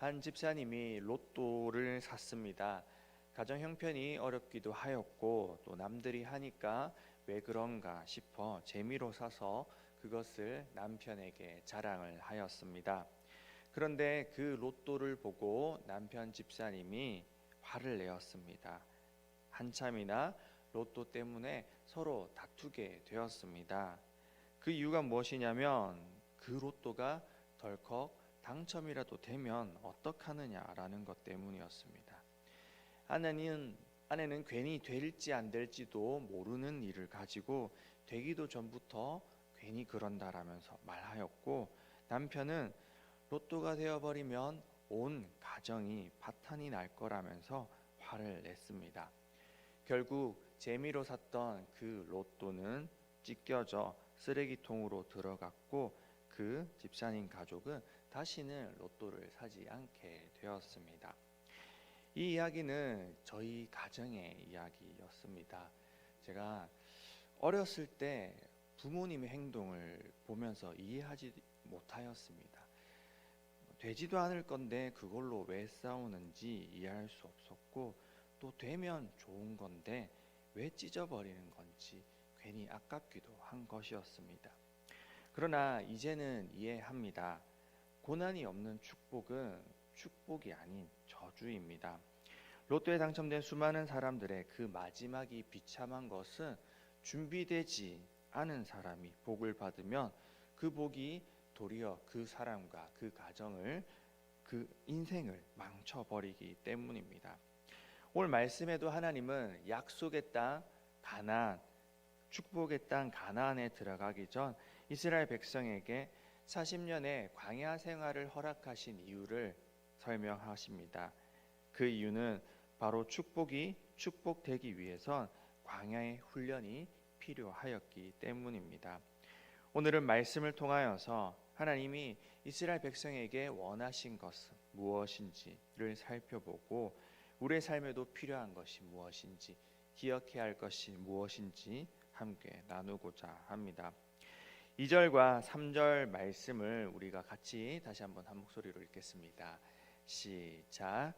한 집사님이 로또를 샀습니다. 가정 형편이 어렵기도 하였고 또 남들이 하니까 왜 그런가 싶어 재미로 사서 그것을 남편에게 자랑을 하였습니다. 그런데 그 로또를 보고 남편 집사님이 화를 내었습니다. 한참이나 로또 때문에 서로 다투게 되었습니다. 그 이유가 무엇이냐면 그 로또가 덜컥 당첨이라도 되면 어떡하느냐라는 것 때문이었습니다. 아내는 괜히 될지 안 될지도 모르는 일을 가지고 되기도 전부터 괜히 그런다라면서 말하였고, 남편은 로또가 되어버리면 온 가정이 파탄이 날 거라면서 화를 냈습니다. 결국 재미로 샀던 그 로또는 찢겨져 쓰레기통으로 들어갔고, 그 집사님 가족은 다시는 로또를 사지 않게 되었습니다. 이 이야기는 저희 가정의 이야기였습니다. 제가 어렸을 때 부모님의 행동을 보면서 이해하지 못하였습니다. 되지도 않을 건데 그걸로 왜 싸우는지 이해할 수 없었고, 또 되면 좋은 건데 왜 찢어버리는 건지 괜히 아깝기도 한 것이었습니다. 그러나 이제는 이해합니다. 고난이 없는 축복은 축복이 아닌 저주입니다. 로또에 당첨된 수많은 사람들의 그 마지막이 비참한 것은 준비되지 않은 사람이 복을 받으면 그 복이 도리어 그 사람과 그 가정을, 그 인생을 망쳐버리기 때문입니다. 오늘 말씀에도 하나님은 약속의 땅 가나안, 축복의 땅 가나안에 들어가기 전 이스라엘 백성에게 40년의 광야 생활을 허락하신 이유를 설명하십니다. 그 이유는 바로 축복이 축복되기 위해선 광야의 훈련이 필요하였기 때문입니다. 오늘은 말씀을 통하여서 하나님이 이스라엘 백성에게 원하신 것은 무엇인지를 살펴보고, 우리의 삶에도 필요한 것이 무엇인지, 기억해야 할 것이 무엇인지 함께 나누고자 합니다. 2절과 3절 말씀을 우리가 같이 다시 한번 한 목소리로 읽겠습니다. 시작.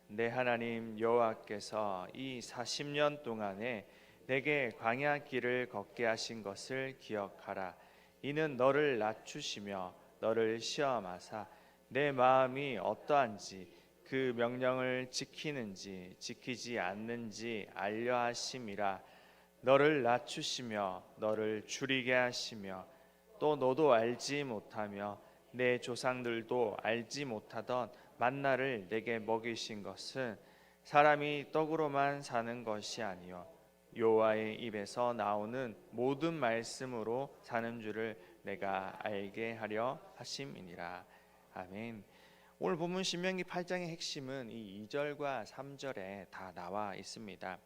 내 하나님 여호와께서 이 40년 동안에 내게 광야 길을 걷게 하신 것을 기억하라. 이는 너를 낮추시며 너를 시험하사 내 마음이 어떠한지 그 명령을 지키는지 지키지 않는지 알려 하심이라. 너를 낮추시며 너를 줄이게 하시며 또 너도 알지 못하며 내 조상들도 알지 못하던 만나를 내게 먹이신 것은 사람이 떡으로만 사는 것이 아니요 여호와의 입에서 나오는 모든 말씀으로 사는 줄을 내가 알게 하려 하심이니라. 아멘. 오늘 본문 신명기 8장의 핵심은 이 2절과 3절에 다 나와 있습니다.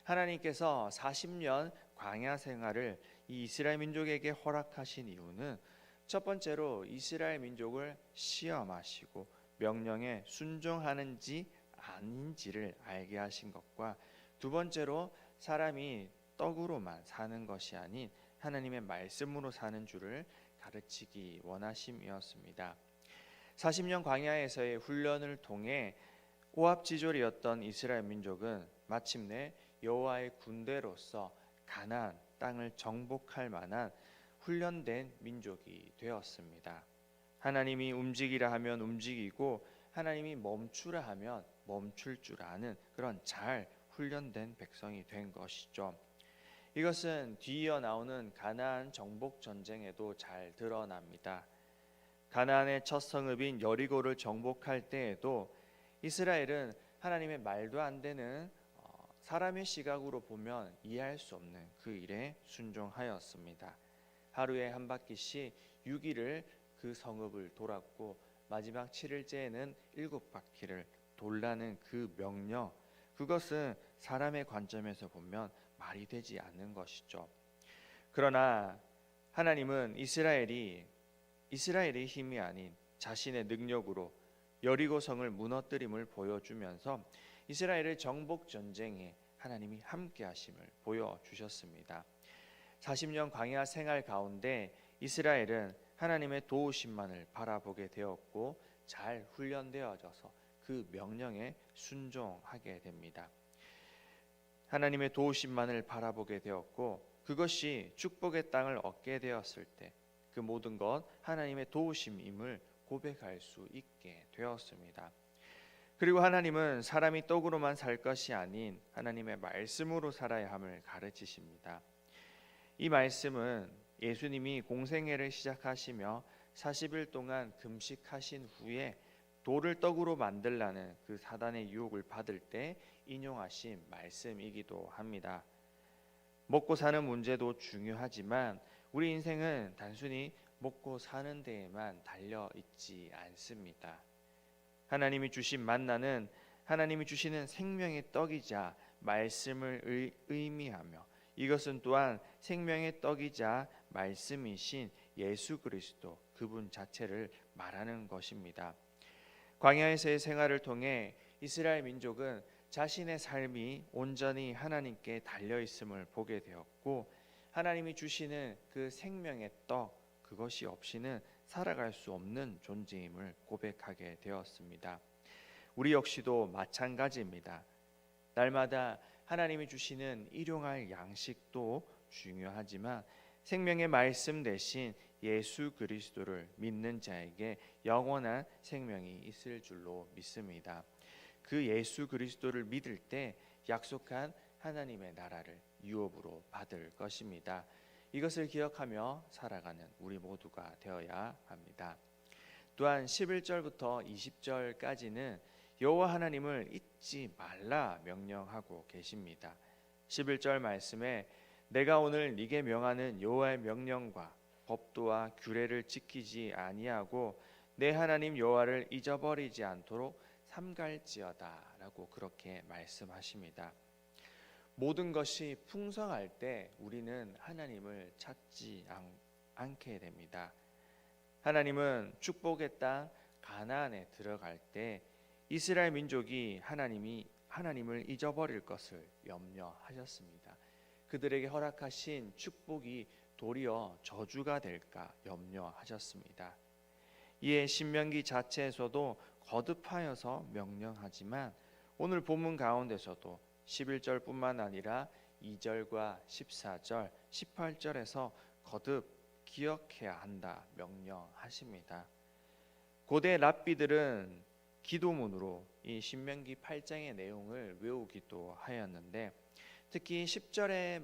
하나님께서 40년 광야 생활을 이 이스라엘 민족에게 허락하신 이유는 첫 번째로 이스라엘 민족을 시험하시고 명령에 순종하는지 아닌지를 알게 하신 것과, 두 번째로 사람이 떡으로만 사는 것이 아닌 하나님의 말씀으로 사는 줄을 가르치기 원하심이었습니다. 40년 광야에서의 훈련을 통해 오합지졸이었던 이스라엘 민족은 마침내 여호와의 군대로서 가나안 땅을 정복할 만한 훈련된 민족이 되었습니다. 하나님이 움직이라 하면 움직이고 하나님이 멈추라 하면 멈출 줄 아는 그런 잘 훈련된 백성이 된 것이죠. 이것은 뒤이어 나오는 가나안 정복 전쟁에도 잘 드러납니다. 가나안의 첫 성읍인 여리고를 정복할 때에도 이스라엘은 하나님의 말도 안 되는 사람의 시각으로 보면 이해할 수 없는 그 일에 순종하였습니다. 하루에 한 바퀴씩 6일을 그 성읍을 돌았고 마지막 7일째에는 7바퀴를 돌라는 그 명령, 그것은 사람의 관점에서 보면 말이 되지 않는 것이죠. 그러나 하나님은 이스라엘의 힘이 아닌 자신의 능력으로 여리고 성을 무너뜨림을 보여주면서 이스라엘의 정복 전쟁에 하나님이 함께 하심을 보여주셨습니다. 40년 광야 생활 가운데 이스라엘은 하나님의 도우심만을 바라보게 되었고 잘 훈련되어져서 그 명령에 순종하게 됩니다. 하나님의 도우심만을 바라보게 되었고 그것이 축복의 땅을 얻게 되었을 때 그 모든 것 하나님의 도우심임을 고백할 수 있게 되었습니다. 그리고 하나님은 사람이 떡으로만 살 것이 아닌 하나님의 말씀으로 살아야 함을 가르치십니다. 이 말씀은 예수님이 공생애를 시작하시며 40일 동안 금식하신 후에 돌을 떡으로 만들라는 그 사단의 유혹을 받을 때 인용하신 말씀이기도 합니다. 먹고 사는 문제도 중요하지만 우리 인생은 단순히 먹고 사는 데에만 달려 있지 않습니다. 하나님이 주신 만나는 하나님이 주시는 생명의 떡이자 말씀을 의미하며 이것은 또한 생명의 떡이자 말씀이신 예수 그리스도 그분 자체를 말하는 것입니다. 광야에서의 생활을 통해 이스라엘 민족은 자신의 삶이 온전히 하나님께 달려 있음을 보게 되었고 하나님이 주시는 그 생명의 떡 그것이 없이는 살아갈 수 없는 존재임을 고백하게 되었습니다. 우리 역시도 마찬가지입니다. 날마다 하나님이 주시는 일용할 양식도 중요하지만 생명의 말씀 대신 예수 그리스도를 믿는 자에게 영원한 생명이 있을 줄로 믿습니다. 그 예수 그리스도를 믿을 때 약속한 하나님의 나라를 유업으로 받을 것입니다. 이것을 기억하며 살아가는 우리 모두가 되어야 합니다. 또한 11절부터 20절까지는 여호와 하나님을 잊지 말라 명령하고 계십니다. 11절 말씀에 내가 오늘 네게 명하는 여호와의 명령과 법도와 규례를 지키지 아니하고 내 하나님 여호와를 잊어버리지 않도록 삼갈지어다라고 그렇게 말씀하십니다. 모든 것이 풍성할 때 우리는 하나님을 찾지 않게 됩니다. 하나님은 축복의 땅 가나안에 들어갈 때 이스라엘 민족이 하나님을 잊어버릴 것을 염려하셨습니다. 그들에게 허락하신 축복이 도리어 저주가 될까 염려하셨습니다. 이에 신명기 자체에서도 거듭하여서 명령하지만 오늘 본문 가운데서도 11절뿐만 아니라 2절과 14절, 18절에서 거듭 기억해야 한다 명령하십니다. 고대 랍비들은 기도문으로 이 신명기 8장의 내용을 외우기도 하였는데 특히 10절의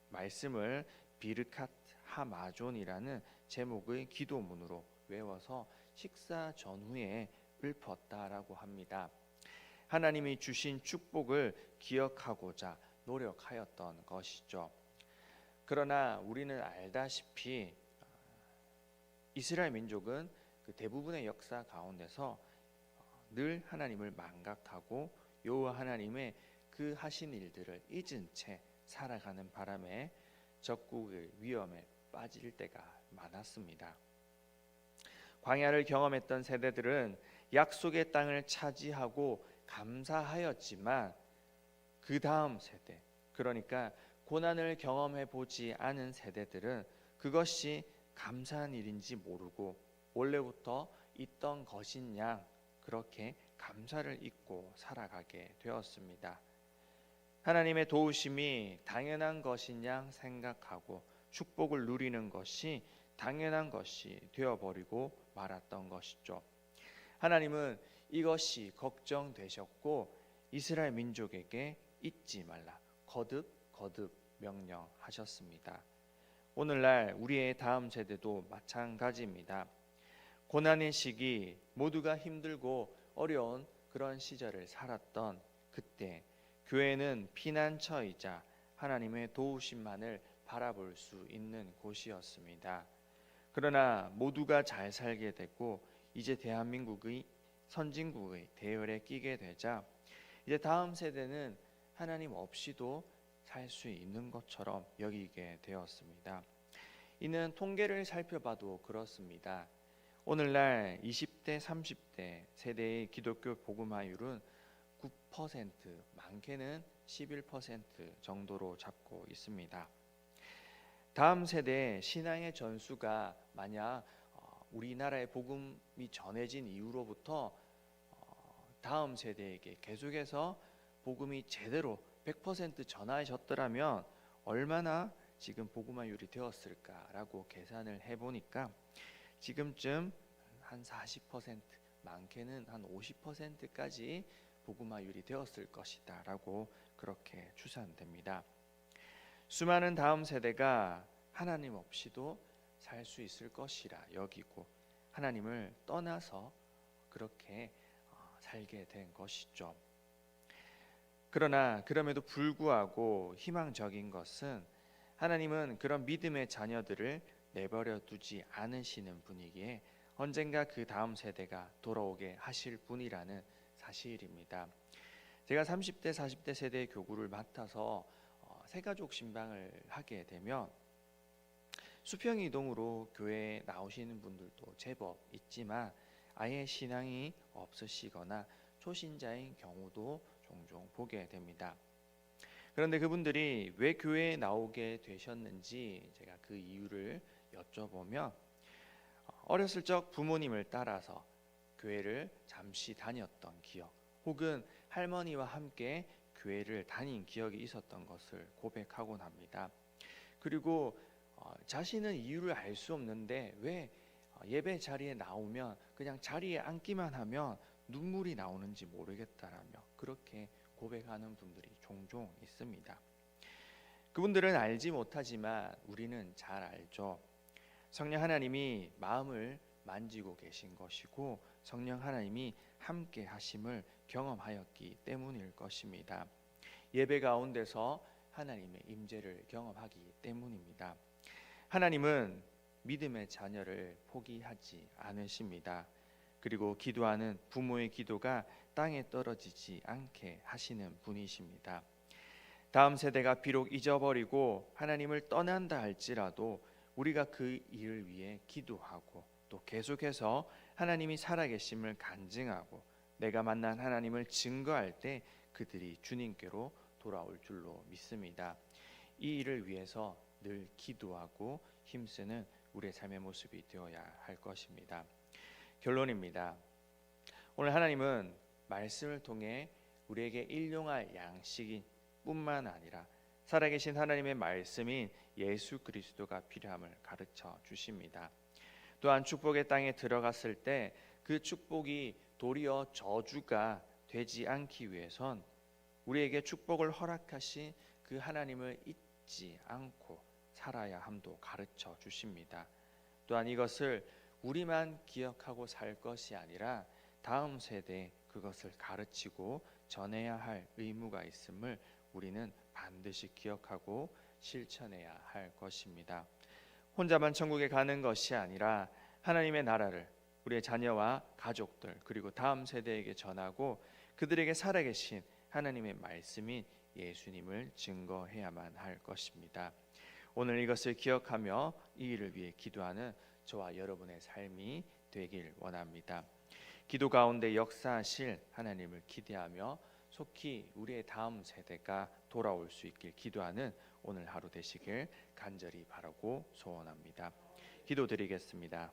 말씀을 비르캇 하마존이라는 제목의 기도문으로 외워서 식사 전후에 읊었다라고 합니다. 하나님이 주신 축복을 기억하고자 노력하였던 것이죠. 그러나 우리는 알다시피 이스라엘 민족은 그 대부분의 역사 가운데서 늘 하나님을 망각하고 여호와 하나님의 그 하신 일들을 잊은 채 살아가는 바람에 적국의 위험에 빠질 때가 많았습니다. 광야를 경험했던 세대들은 약속의 땅을 차지하고 감사하였지만 그 다음 세대, 그러니까 고난을 경험해 보지 않은 세대들은 그것이 감사한 일인지 모르고 원래부터 있던 것인 양 그렇게 감사를 잊고 살아가게 되었습니다. 하나님의 도우심이 당연한 것인 양 생각하고 축복을 누리는 것이 당연한 것이 되어버리고 말았던 것이죠. 하나님은 이것이 걱정되셨고 이스라엘 민족에게 잊지 말라 거듭 명령하셨습니다. 오늘날 우리의 다음 세대도 마찬가지입니다. 고난의 시기 모두가 힘들고 어려운 그런 시절을 살았던 그때 교회는 피난처이자 하나님의 도우심만을 바라볼 수 있는 곳이었습니다. 그러나 모두가 잘 살게 됐고 이제 대한민국의 선진국의 대열에 끼게 되자 이제 다음 세대는 하나님 없이도 살 수 있는 것처럼 여기게 되었습니다. 이는 통계를 살펴봐도 그렇습니다. 오늘날 20대, 30대 세대의 기독교 복음화율은 9%, 많게는 11% 정도로 잡고 있습니다. 다음 세대의 신앙의 전수가 만약 우리나라의 복음이 전해진 이후로부터 다음 세대에게 계속해서 복음이 제대로 100% 전하셨더라면 얼마나 지금 복음화율이 되었을까라고 계산을 해보니까 지금쯤 한 40%, 많게는 한 50%까지 복음화율이 되었을 것이다 라고 그렇게 추산됩니다. 수많은 다음 세대가 하나님 없이도 살 수 있을 것이라 여기고 하나님을 떠나서 그렇게 살게 된 것이죠. 그러나 그럼에도 불구하고 희망적인 것은 하나님은 그런 믿음의 자녀들을 내버려 두지 않으시는 분이기에 언젠가 그 다음 세대가 돌아오게 하실 분이라는 사실입니다. 제가 30대, 40대 세대의 교구를 맡아서 새가족 신방을 하게 되면 수평 이동으로 교회에 나오시는 분들도 제법 있지만 아예 신앙이 없으시거나 초신자인 경우도 종종 보게 됩니다. 그런데 그분들이 왜 교회에 나오게 되셨는지 제가 그 이유를 여쭤보면 어렸을 적 부모님을 따라서 교회를 잠시 다녔던 기억 혹은 할머니와 함께 교회를 다닌 기억이 있었던 것을 고백하곤 합니다. 그리고 자신은 이유를 알 수 없는데 왜 예배 자리에 나오면 그냥 자리에 앉기만 하면 눈물이 나오는지 모르겠다라며 그렇게 고백하는 분들이 종종 있습니다. 그분들은 알지 못하지만 우리는 잘 알죠. 성령 하나님이 마음을 만지고 계신 것이고 성령 하나님이 함께 하심을 경험하였기 때문일 것입니다. 예배 가운데서 하나님의 임재를 경험하기 때문입니다. 하나님은 믿음의 자녀를 포기하지 않으십니다. 그리고 기도하는 부모의 기도가 땅에 떨어지지 않게 하시는 분이십니다. 다음 세대가 비록 잊어버리고 하나님을 떠난다 할지라도 우리가 그 일을 위해 기도하고 또 계속해서 하나님이 살아계심을 간증하고 내가 만난 하나님을 증거할 때 그들이 주님께로 돌아올 줄로 믿습니다. 이 일을 위해서 늘 기도하고 힘쓰는 우리의 삶의 모습이 되어야 할 것입니다. 결론입니다. 오늘 하나님은 말씀을 통해 우리에게 일용할 양식이 뿐만 아니라 살아계신 하나님의 말씀인 예수 그리스도가 필요함을 가르쳐 주십니다. 또한 축복의 땅에 들어갔을 때 그 축복이 도리어 저주가 되지 않기 위해선 우리에게 축복을 허락하신 그 하나님을 잊지 않고 살아야 함도 가르쳐 주십니다. 또한 이것을 우리만 기억하고 살 것이 아니라 다음 세대에 그것을 가르치고 전해야 할 의무가 있음을 우리는 반드시 기억하고 실천해야 할 것입니다. 혼자만 천국에 가는 것이 아니라 하나님의 나라를 우리의 자녀와 가족들 그리고 다음 세대에게 전하고 그들에게 살아계신 하나님의 말씀인 예수님을 증거해야만 할 것입니다. 오늘 이것을 기억하며 이 일을 위해 기도하는 저와 여러분의 삶이 되길 원합니다. 기도 가운데 역사하실 하나님을 기대하며 속히 우리의 다음 세대가 돌아올 수 있길 기도하는 오늘 하루 되시길 간절히 바라고 소원합니다. 기도드리겠습니다.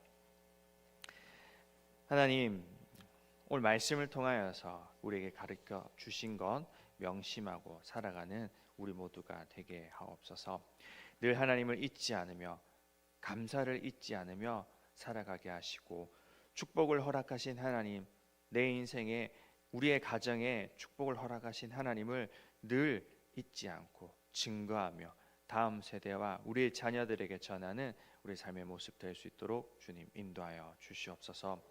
하나님, 오늘 말씀을 통하여서 우리에게 가르쳐 주신 것 명심하고 살아가는 우리 모두가 되게 하옵소서. 늘 하나님을 잊지 않으며 감사를 잊지 않으며 살아가게 하시고 축복을 허락하신 하나님, 내 인생에 우리의 가정에 축복을 허락하신 하나님을 늘 잊지 않고 증거하며 다음 세대와 우리의 자녀들에게 전하는 우리 삶의 모습 될 수 있도록 주님 인도하여 주시옵소서.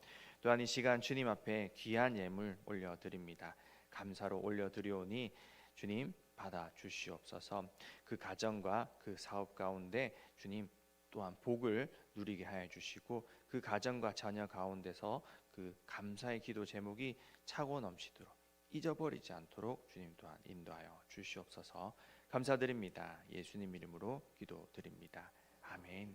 또한 이 시간 주님 앞에 귀한 예물 올려드립니다. 감사로 올려드리오니 주님 받아 주시옵소서. 그 가정과 그 사업 가운데 주님 또한 복을 누리게 하여 주시고 그 가정과 자녀 가운데서 그 감사의 기도 제목이 차고 넘치도록 잊어버리지 않도록 주님 또한 인도하여 주시옵소서. 감사드립니다. 예수님 이름으로 기도드립니다. 아멘.